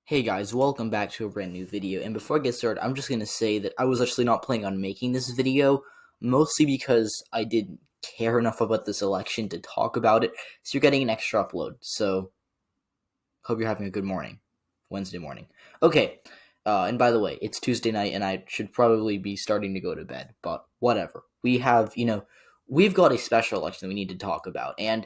Hey guys, welcome back to a brand new video, and before I get started, I'm just going to say that I was actually not planning on making this video, mostly because I didn't care enough about this election to talk about it, so you're getting an extra upload, so hope you're having a good morning, Wednesday morning. Okay, and by the way, it's Tuesday night, and I should probably be starting to go to bed, but whatever. We've got a special election that we need to talk about, and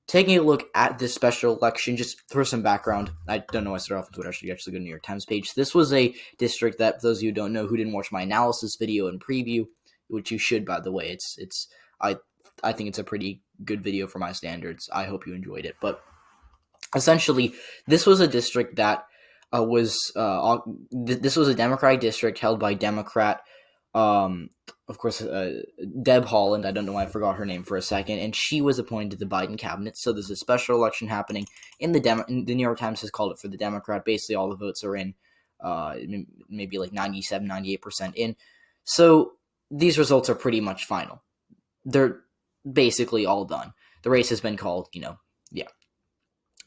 taking a look at this special election, just for some background, I don't know why I started off on Twitter, I should go to the New York Times page. This was a district that, for those of you who don't know, who didn't watch my analysis video and preview, which you should, by the way, I think it's a pretty good video for my standards. I hope you enjoyed it. But essentially, this was a district that this was a Democratic district held by Democrat, of course, Deb Haaland. I don't know why I forgot her name for a second, and she was appointed to the Biden cabinet. So there's a special election happening in the New York Times has called it for the Democrat. Basically, all the votes are in, maybe like 97, 98% in. So these results are pretty much final. They're basically all done. The race has been called. Yeah.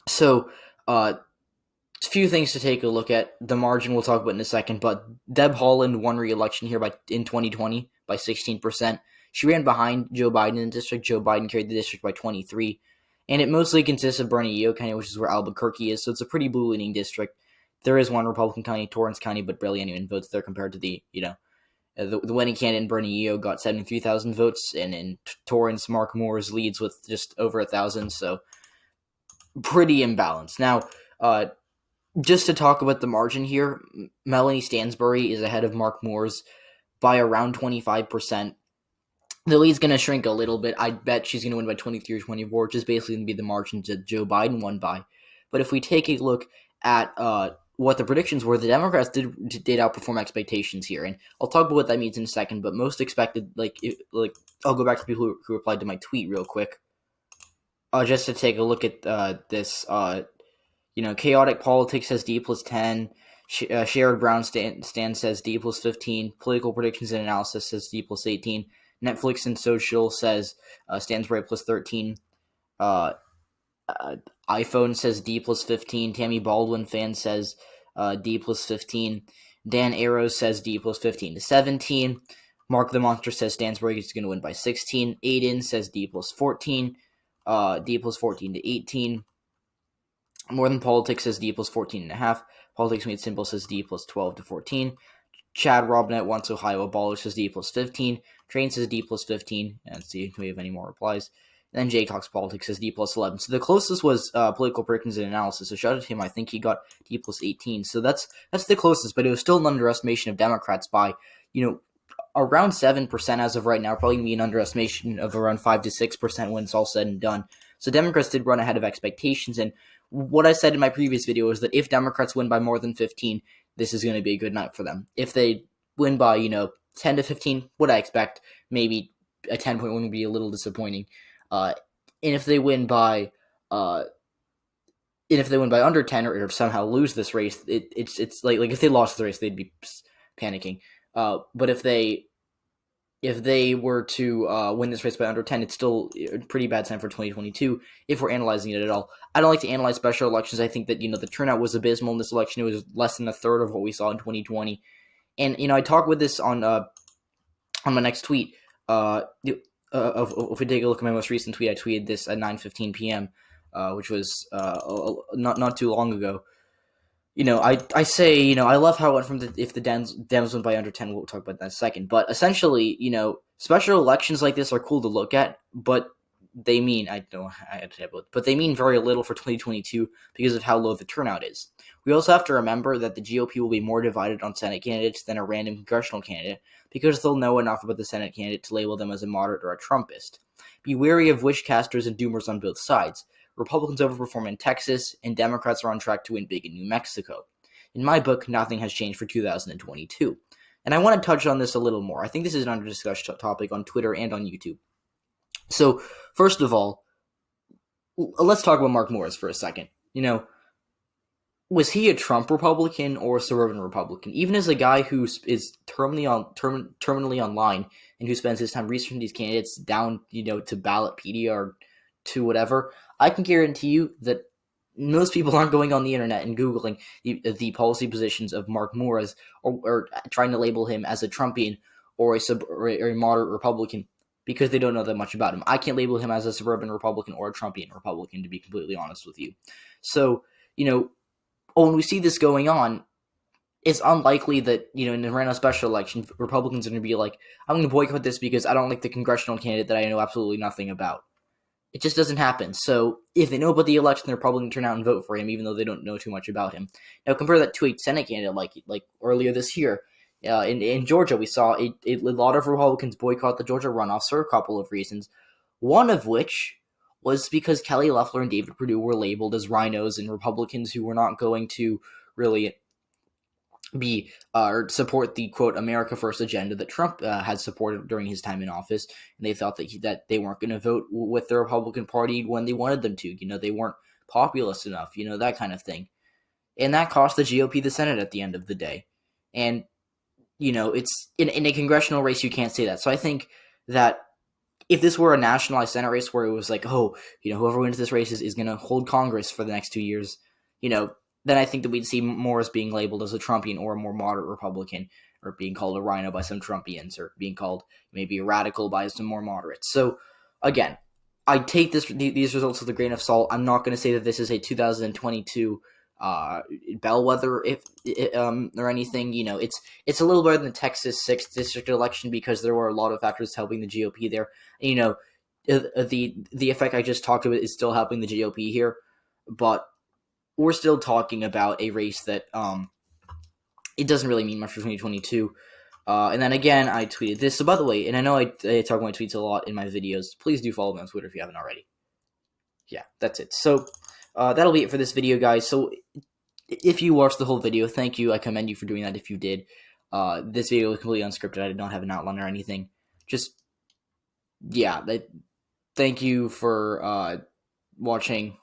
So, few things to take a look at. The margin we'll talk about in a second, but Deb Haaland won re-election here in 2020 by 16%. She ran behind Joe Biden in the district. Joe Biden carried the district by 23, and it mostly consists of Bernalillo County, which is where Albuquerque is, so it's a pretty blue-leaning district. There is one Republican county, Torrance County, but barely anyone votes there compared to the winning candidate in Bernalillo got 73,000 votes, and in Torrance, Mark Moores leads with just over 1,000, so pretty imbalanced. Now, just to talk about the margin here, Melanie Stansbury is ahead of Mark Moores by around 25%. The lead's going to shrink a little bit. I bet she's going to win by 23 or 24, which is basically going to be the margin that Joe Biden won by. But if we take a look at what the predictions were, the Democrats did outperform expectations here, and I'll talk about what that means in a second. But most expected, I'll go back to people who replied to my tweet real quick, just to take a look at this. Chaotic Politics says D plus 10. Sherrod Brown Stan says D plus 15. Political Predictions and Analysis says D plus 18. Netflix and Social says Stansbury plus 13. iPhone says D plus 15. Tammy Baldwin fan says D plus 15. Dan Arrows says D plus 15 to 17. Mark the Monster says Stansbury is going to win by 16. Aiden says D plus 14. D plus 14 to 18. More Than Politics says D plus 14.5. Politics Made Simple says D plus 12 to 14. Chad Robnet Wants Ohio Baller says D plus 15. Train says D plus 15. And let's see if we have any more replies. And then Jay Talks Politics says D plus 11. So the closest was Political Predictions and Analysis. So shout out to him. I think he got D plus 18. So that's the closest, but it was still an underestimation of Democrats by, around 7% as of right now. Probably going to be an underestimation of around 5 to 6% when it's all said and done. So Democrats did run ahead of expectations, and what I said in my previous video is that if Democrats win by more than 15, this is going to be a good night for them. If they win by, 10 to 15, what I expect, maybe a 10-point win would be a little disappointing. And if they win by under 10 or somehow lose this race, it's like if they lost the race, they'd be panicking. But if they were to win this race by under 10, it's still a pretty bad sign for 2022 if we're analyzing it at all. I don't like to analyze special elections. I think that, the turnout was abysmal in this election. It was less than a third of what we saw in 2020. And, I talked with this on my next tweet. If we take a look at my most recent tweet, I tweeted this at 9:15 p.m., which was not too long ago. I say, I love how it went from if the Dems went by under 10, we'll talk about that in a second. But essentially, special elections like this are cool to look at, but they mean, but they mean very little for 2022 because of how low the turnout is. We also have to remember that the GOP will be more divided on Senate candidates than a random congressional candidate because they'll know enough about the Senate candidate to label them as a moderate or a Trumpist. Be wary of wish casters and doomers on both sides. Republicans overperform in Texas, and Democrats are on track to win big in New Mexico. In my book, nothing has changed for 2022. And I want to touch on this a little more. I think this is an under-discussed topic on Twitter and on YouTube. So, first of all, let's talk about Mark Moores for a second. Was he a Trump Republican or a suburban Republican? Even as a guy who is terminally online and who spends his time researching these candidates down, to Ballotpedia or to whatever, I can guarantee you that most people aren't going on the internet and Googling the policy positions of Mark Moore or trying to label him as a Trumpian or a moderate Republican because they don't know that much about him. I can't label him as a suburban Republican or a Trumpian Republican, to be completely honest with you. So, when we see this going on, it's unlikely that, in the random special election, Republicans are going to be like, I'm going to boycott this because I don't like the congressional candidate that I know absolutely nothing about. It just doesn't happen. So if they know about the election, they're probably going to turn out and vote for him, even though they don't know too much about him. Now compare that to a Senate candidate like earlier this year. In Georgia, we saw a lot of Republicans boycott the Georgia runoffs for a couple of reasons. One of which was because Kelly Loeffler and David Perdue were labeled as rhinos and Republicans who were not going to really be or support the quote America First agenda that Trump had supported during his time in office, and they thought that they weren't going to vote with the Republican Party when they wanted them to. They weren't populist enough. That kind of thing, and that cost the GOP the Senate at the end of the day. And it's in a congressional race, you can't say that. So I think that if this were a nationalized Senate race where it was like, whoever wins this race is going to hold Congress for the next 2 years, then I think that we'd see more as being labeled as a Trumpian or a more moderate Republican, or being called a rhino by some Trumpians, or being called maybe a radical by some more moderates. So, again, I take these results with a grain of salt. I'm not going to say that this is a 2022 bellwether or anything. It's a little better than the Texas 6th district election because there were a lot of factors helping the GOP there. The effect I just talked about is still helping the GOP here, but we're still talking about a race that it doesn't really mean much for 2022. And then again, I tweeted this. So by the way, and I know I talk about my tweets a lot in my videos. Please do follow me on Twitter if you haven't already. Yeah, that's it. So that'll be it for this video, guys. So if you watched the whole video, thank you. I commend you for doing that if you did. This video was completely unscripted. I did not have an outline or anything. Thank you for watching.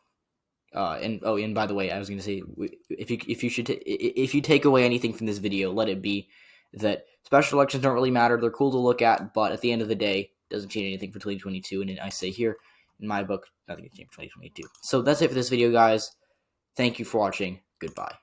And by the way, I was going to say, if you take away anything from this video, let it be that special elections don't really matter. They're cool to look at, but at the end of the day, it doesn't change anything for 2022. And I say here in my book, nothing can change for 2022. So that's it for this video, guys. Thank you for watching. Goodbye.